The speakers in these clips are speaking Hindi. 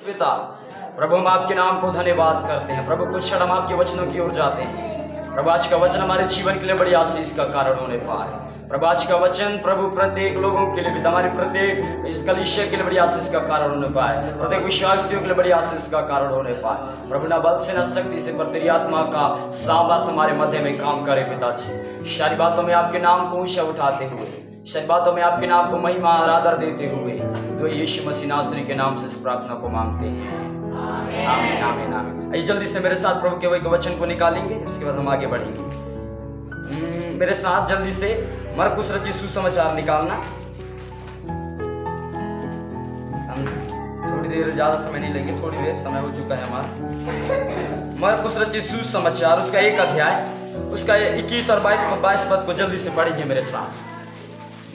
पिता, प्रभु हम आपके नाम को धन्यवाद करते हैं। प्रभु कुछ क्षण हम आपके वचनों की ओर जाते हैं। प्रभु आज का वचन हमारे जीवन के लिए बड़ी आशीष का कारण होने पाए। प्रभु आज का वचन प्रभु प्रत्येक लोगों के लिए, हमारे प्रत्येक इस कलीसिया के लिए बड़ी आशीष का कारण होने पाए, प्रत्येक विश्वासियों के लिए बड़ी आशीष का कारण होने पाए। प्रभु न बल से न शक्ति से, पर तेरी आत्मा का सामर्थ हमारे मध्य में काम करे पिताजी। सारी बातों में आपके नाम को ऊंचा उठाते हुए, सारी बातों में आपके नाम को महिमा और आदर देते हुए, तो यीशु मसीह नासरी के नाम से इस प्रार्थना को मांगते हैं। आमीन आमीन आमीन। आइए जल्दी से मेरे साथ प्रभु के वही वचन को निकालेंगे, उसके बाद हम आगे बढ़ेंगे। मेरे साथ जल्दी से मरकुस रचित सुसमाचार निकालना। हम थोड़ी देर, ज्यादा समय नहीं लेंगे, थोड़ी देर समय हो चुका है हमारा। मरकुस रचित सुसमाचार उसका 1 अध्याय, उसका 21 और 22 पद को जल्दी से पढ़ेंगे मेरे साथ।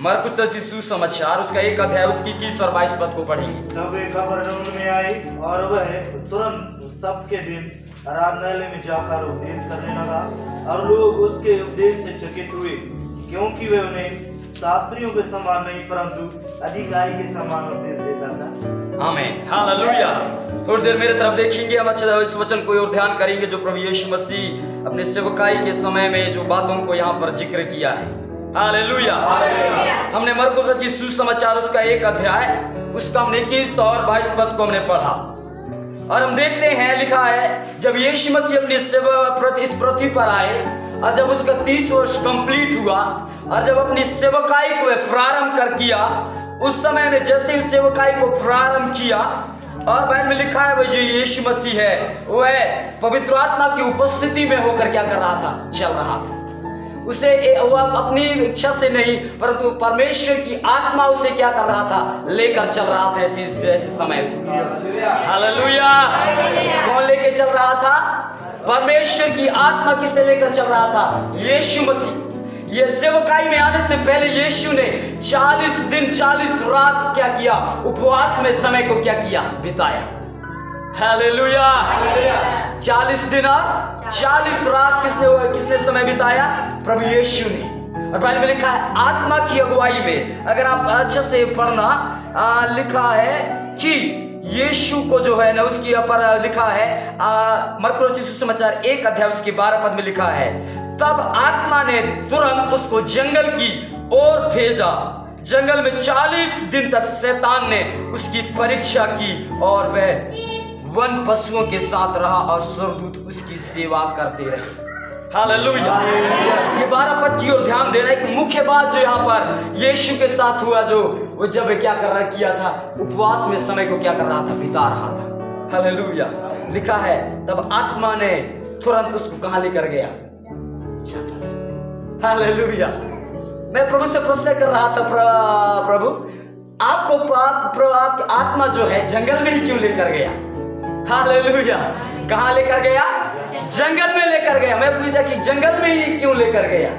मरकुस रचित सुसमाचार उसका 1 अध्याय, उसकी 21 और 22 पद को पढ़ेंगे। तब एक खबर में आई और वह तुरंत सबके दिन आराधनालय में जाकर उपदेश करने लगा, और लोग उसके उपदेश से चकित हुए, क्योंकि वह उन्हें शास्त्रियों के समान नहीं परंतु अधिकारी के समान उपदेश देता था। आमीन हालेलुया। थोड़ी देर मेरे तरफ देखेंगे, हम अच्छे इस वचन को और ध्यान करेंगे जो प्रभु यीशु मसीह अपने सेवकाई के समय में जो बातों को यहाँ पर जिक्र किया है। हालेलुया। हमने मरकुस रचित सुसमाचार उसका 1 अध्याय, उसका हमने 21 और 22 पद को हमने पढ़ा, और हम देखते हैं लिखा है जब यीशु मसीह अपनी सेवा इस पृथ्वी पर आए, और जब उसका 30 वर्ष कंप्लीट हुआ, और जब अपनी सेवकाई को प्रारंभ कर किया, उस समय में जैसे उस सेवकाई को प्रारंभ किया, और बाइबल में लिखा है वह जो यीशु मसीह है वह पवित्र आत्मा की उपस्थिति में होकर क्या कर रहा था, चल रहा था। उसे वो अपनी इच्छा से नहीं परंतु परमेश्वर की आत्मा उसे क्या कर रहा था, लेकर चल रहा था ऐसे समय में। हालेलुया। कौन लेके चल रहा था? परमेश्वर की आत्मा किसे लेकर चल रहा था? यीशु मसीह। ये सेवकाई में आने से पहले यीशु ने 40 दिन 40 रात क्या किया, उपवास में समय को क्या किया, बिताया। हालेलुया। 40 दिन और 40 रात किसने समय बिताया? प्रभु यीशु ने। और बाइबल में लिखा है आत्मा की अगुवाई में, अगर आप अच्छे से पढ़ना, लिखा है कि यीशु को जो है ना उसकी पर लिखा है मरकुस रचित सुसमाचार 1 अध्याय उसके 12 पद में लिखा है, तब आत्मा ने तुरंत उसको जंगल की ओर भेजा। जंगल में 40 दिन तक शैतान ने उसकी परीक्षा की, और वह वन पशुओं के साथ रहा, और स्वर्गदूत उसकी सेवा करते रहे। हालेलुया। ये 12 पद की ओर ध्यान देना। एक मुख्य बात जो यहाँ पर यीशु के साथ हुआ, जो वो जब क्या कर रहा किया था, उपवास में समय को क्या कर रहा था, बिता रहा था। हालेलुया। लिखा है तब आत्मा ने तुरंत उसको कहाँ लेकर गया? हालेलुया। मैं प्रभु से प्रश्न कर रहा था, प्रभु आपकी आत्मा जो है जंगल में ही क्यों लेकर गया? हालेलुया। कहाँ लेकर गया? जंगल में लेकर गया। मैं पूछा कि जंगल में ही क्यों लेकर गया?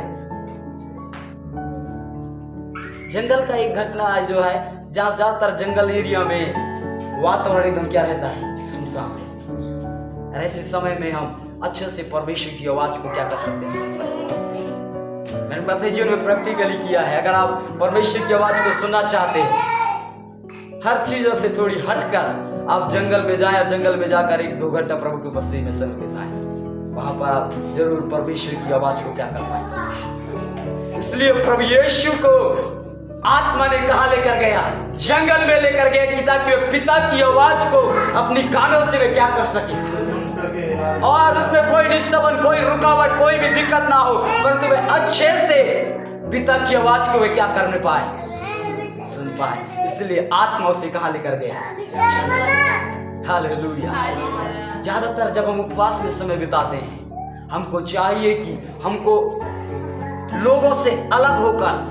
जंगल का एक घटना जो है, जहां ज्यादातर जंगल एरिया में वातावरण एकदम क्या रहता है, सुनसान। ऐसे समय में हम अच्छे से परमेश्वर की आवाज को क्या कर सकते हैं? मैंने अपने जीवन में प्रैक्टिकली किया है। अगर आप परमेश्वर की आवाज को सुनना चाहते हैं, हर चीजों से थोड़ी हटकर आप जंगल में जाएं, और जंगल में जाकर 1-2 घंटा प्रभु की उपस्थिति में समय बिताएं। वहां पर आप जरूर परमेश्वर की आवाज को क्या कर पाएंगे। इसलिए प्रभु यीशु को आत्मा ने कहां लेकर गया? जंगल में लेकर गया, कि ताकि वे पिता की आवाज को अपनी कानों से वे क्या कर सके, और उसमें कोई डिस्टर्बेंस, कोई रुकावट, कोई भी दिक्कत ना हो, परंतु वे अच्छे से पिता की आवाज को वे क्या करने पाए, सुन पाए। इसलिए आत्मा उसे कहां लेकर गया? हालेलुया। ज्यादातर जब हम उपवास में समय बिताते हैं, हमको चाहिए कि हमको लोगों से अलग होकर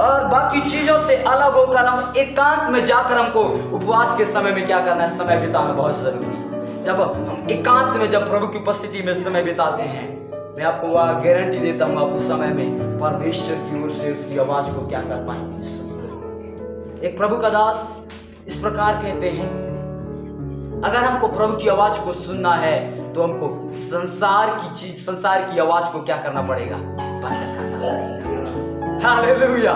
और बाकी चीजों से अलग होकर हम एकांत में जाकर हमको उपवास के समय में क्या करना है, समय बिताना बहुत जरूरी है। जब हम एकांत में, जब प्रभु की उपस्थिति में समय बिताते हैं, मैं आपको वह गारंटी देता हूँ, आप उस समय में परमेश्वर की ओर से उसकी आवाज को क्या कर पाएंगे। एक प्रभु का दास इस प्रकार कहते हैं, अगर हमको प्रभु की आवाज को सुनना है तो हमको संसार की आवाज को क्या करना पड़ेगा, बंद करना पड़ेगा। हालेलुया।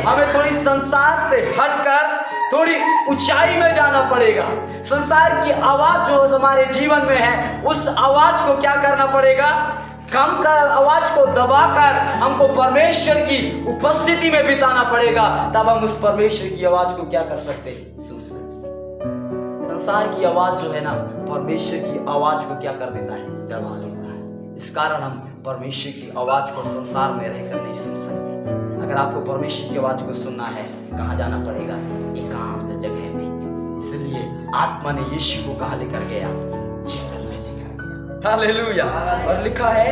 हमें थोड़ी संसार से हटकर थोड़ी ऊंचाई में जाना पड़ेगा। संसार की आवाज जो हमारे जीवन में है, उस आवाज को क्या करना पड़ेगा? कम कर, आवाज को दबाकर हमको परमेश्वर की उपस्थिति में बिताना पड़ेगा। तब हम उस परमेश्वर की आवाज को क्या कर सकते हैं? सुन सकते। संसार की आवाज जो है ना, परमेश्वर की आवाज को क्या कर देता है? दबा देता है। इस कारण हम परमेश्वर की आवाज को संसार में रहकर नहीं सुन सकते। अगर आपको परमेश्वर की आवाज को सुनना है, कहाँ जाना पड़ेगा? एकांत जगह में। इसलिए आत्मा ने यीशु को कहाँ लेकर गया? जंगल में लेकर गया। हालेलुया। और लिखा है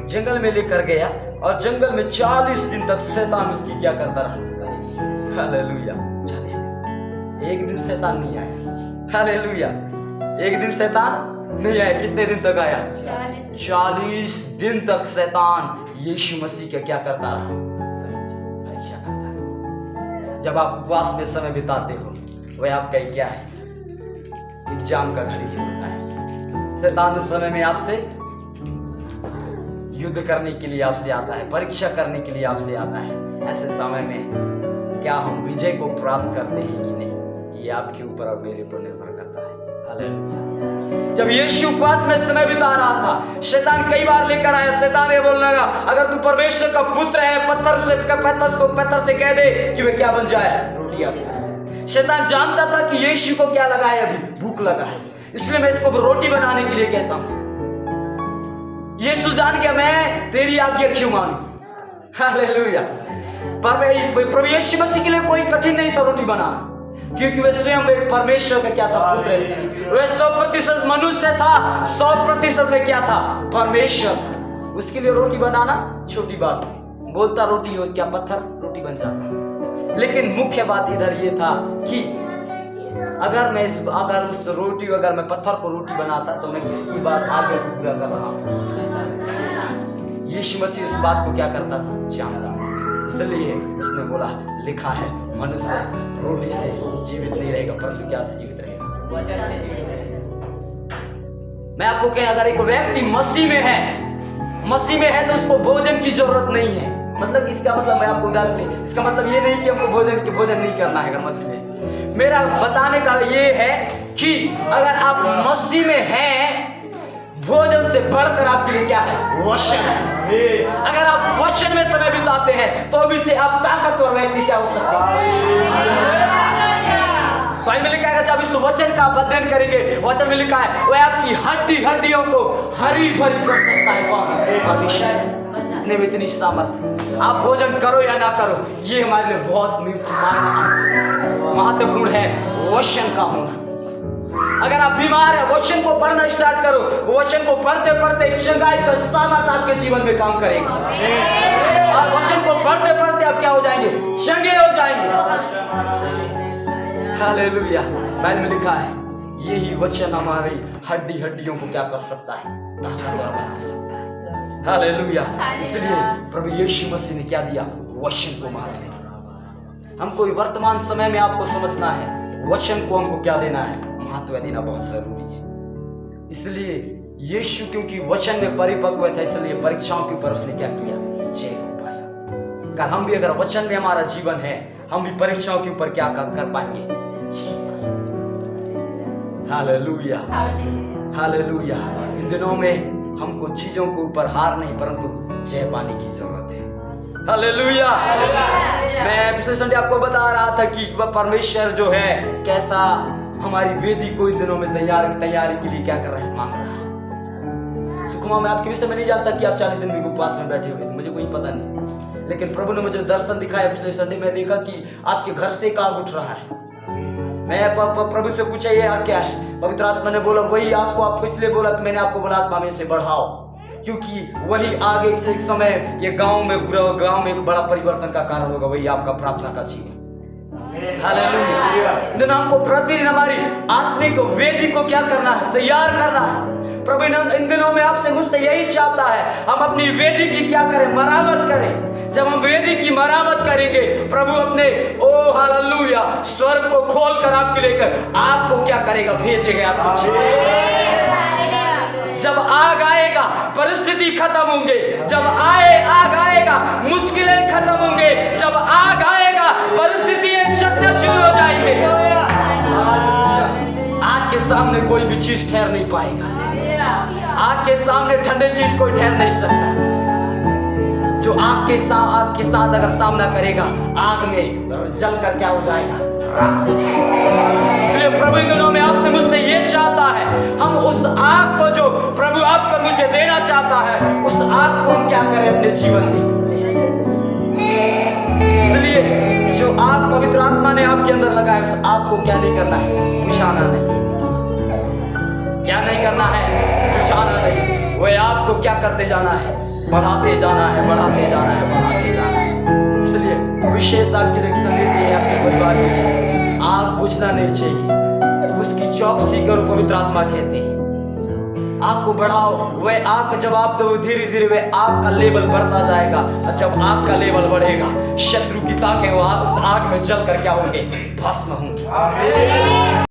जंगल में लेकर गया, और जंगल में 40 दिन तक शैतान उसकी क्या करता रहा? हालेलुया। 40 दिन। एक दिन शैतान नहीं आया। हालेलुया। एक दिन शैतान नहीं आया। कितने दिन तक आया? 40 दिन तक शैतान यीशु मसीह का क्या करता रहा? परीक्षा करता रहा। जब आप उपवास में समय बिताते हो, वह आपका क्या है? एग्जाम का घड़ी होता है। शैतान उस समय में आपसे युद्ध करने के लिए आपसे आता है, परीक्षा करने के लिए आपसे आता है। ऐसे समय में क्या हम विजय को प्राप्त करते हैं कि नहीं, ये आपके ऊपर और मेरे ऊपर निर्भर करता है। हालेलुया। जब यीशु उपवास में समय बिता रहा था, शैतान कई बार लेकर आया। शैतान ये बोलने लगा, अगर तू परमेश्वर का पुत्र है, पत्थर से कह दे कि वे क्या बन जाए? रोटियां खाए। शैतान जानता था कि यीशु को क्या लगा है? अभी भूख लगा है, इसलिए मैं इसको रोटी बनाने के लिए कहता हूं। यीशु जान गया मैं तेरी आज्ञा क्यों मानूं? हालेलुया। प्रभु यीशु मसीह के लिए कोई कठिन नहीं था रोटी बनाना, क्योंकि वह स्वयं एक परमेश्वर का क्या था? पुत्र है। वह 100% मनुष्य था, 100% में क्या था? परमेश्वर था। उसके लिए रोटी बनाना छोटी बात है। बोलता रोटी हो, क्या पत्थर रोटी बन जाता। लेकिन मुख्य बात इधर ये था कि अगर मैं पत्थर को रोटी बनाता तो मैं किसकी बात आगे पूरा कर रहा हूं? यीशु मसीह इस बात को क्या करता था? जानता था। इसलिए उसने बोला, लिखा है मनुष्य रोटी से जीवित नहीं रहेगा, परंतु क्या से जीवित रहेगा? वचन से जीवित रहेगा। मैं आपको कह, अगर एक व्यक्ति मसीह में है तो उसको भोजन की जरूरत नहीं है। मतलब इसका मतलब, मैं आपको उदाहरण नहीं, इसका मतलब ये नहीं कि हमको भोजन नहीं करना है। अगर मसीह में, मेरा बताने का ये है कि अगर आप मसीह में हैं, भोजन से बढ़कर आपके लिए क्या है? वचन है। अगर आप वचन में समय बिताते हैं तो भी से आप ताकतवर व्यक्ति क्या हो सकते हैं? बाइबल में लिखा है जब इस वचन का अध्ययन करेंगे, वचन में लिखा है वह आपकी हड्डियों को हरी भरी कर सकता है। कौन? इतने में इतनी सामर्थ। आप भोजन करो या ना करो, ये हमारे लिए बहुत महत्वपूर्ण है, वचन का होना। अगर आप बीमार है, वचन को पढ़ना स्टार्ट करो। वचन को पढ़ते पढ़ते चंगाई का सामर्थ आपके जीवन में काम करेगा। और वचन को पढ़ते पढ़ते आप क्या हो जाएंगे? चंगे हो जाएंगे। हालेलुया। बाइबल में लिखा है यही वचन हमारी हड्डियों को क्या कर सकता है? ताकतवर बना सकता है। हालेलुया। इसलिए प्रभु यीशु मसीह ने क्या दिया? वचन को महत्व दिया। हमको वर्तमान समय में आपको समझना है, वचन को हमको क्या देना है? महत्व देना बहुत जरूरी है। इसलिए यीशु क्योंकि वचन में परिपक्व था, इसलिए परीक्षाओं के ऊपर उसने क्या किया? जय हो पाया। अगर हम भी अगर वचन में हमारा जीवन है, हम भी परीक्षाओं के ऊपर क्या कर पाएंगे? हालेलुया। हालेलुया। इन दिनों में हमको चीजों के ऊपर हार नहीं परंतु जय पाने की जरूरत है। हालेलुया। मैं पिछले संडे आपको बता रहा था कि परमेश्वर जो है कैसा हमारी वेदी को इन दिनों में तैयारी के लिए क्या कर रहे हैं? मांग रहा है। सुखमा, मैं आपके विषय में नहीं जानता कि आप 40 दिन में उपवास में बैठे हुए थे, मुझे कोई पता नहीं। लेकिन प्रभु ने मुझे दर्शन दिखाया पिछले संडे में, देखा कि आपके घर से एक आग उठ रहा है। मैं प्रभु से पूछा ये आग क्या है? पवित्र आत्मा ने बोला वही आग को आपको इसलिए बोला कि मैंने आपको बोला आत्मा में से बढ़ाओ, क्योंकि वही आगे एक समय ये गांव में एक बड़ा परिवर्तन का कारण होगा। वही आपका प्रार्थना का जीवन। हालेलुया। हमको प्रतिदिन हमारी आत्मिक वेदी को क्या करना है? तैयार करना है। प्रभु इन दिनों में आपसे मुझसे यही चाहता है, हम अपनी वेदी की क्या करें? मरम्मत करें। जब हम वेदी की मरम्मत करेंगे, प्रभु अपने ओ हालेलुया स्वर्ग को खोलकर आपके लेकर आपको क्या करेगा? भेजेगा आपको। जब आग आएगा परिस्थिति खत्म होंगे, जब आग आएगा मुश्किलें खत्म होंगे, जब आग आएगा परिस्थिति चकनाचूर हो जाएंगे। सामने कोई भी चीज ठहर नहीं पाएगा। आग के सामने ठंडे चीज कोई ठहर नहीं सकता। जो आग के साथ अगर सामना करेगा, आग में जल कर क्या हो जाएगा, राख हो जाएगा। इसलिए प्रभु इन दिनों में आपसे मुझसे ये चाहता है, हम उस आग को जो प्रभु आपको मुझे देना चाहता है, उस आग को हम क्या करें अपने जीवन में। इसलिए जो आग पवित्र आत्मा ने आपके अंदर लगाया, उस आग को क्या नहीं करना है, बुझाना नहीं। क्या नहीं करना है, बुझाना नहीं। वह आग को क्या करते जाना है, बढ़ाते जाना है, बढ़ाते जाना है, बढ़ाते जाना है। इसलिए विशेष आपके लिए संदेश है आपके परिवार में, आग बुझना नहीं चाहिए, उसकी चौकसी करो। पवित्र आत्मा कहते हैं आग को बढ़ाओ। वह आग जब आप दो, धीरे धीरे वह आग का लेवल बढ़ता जाएगा। और जब आग का लेवल बढ़ेगा, शत्रु की ताकत उस आग में जल कर क्या होंगे, भस्म होंगे।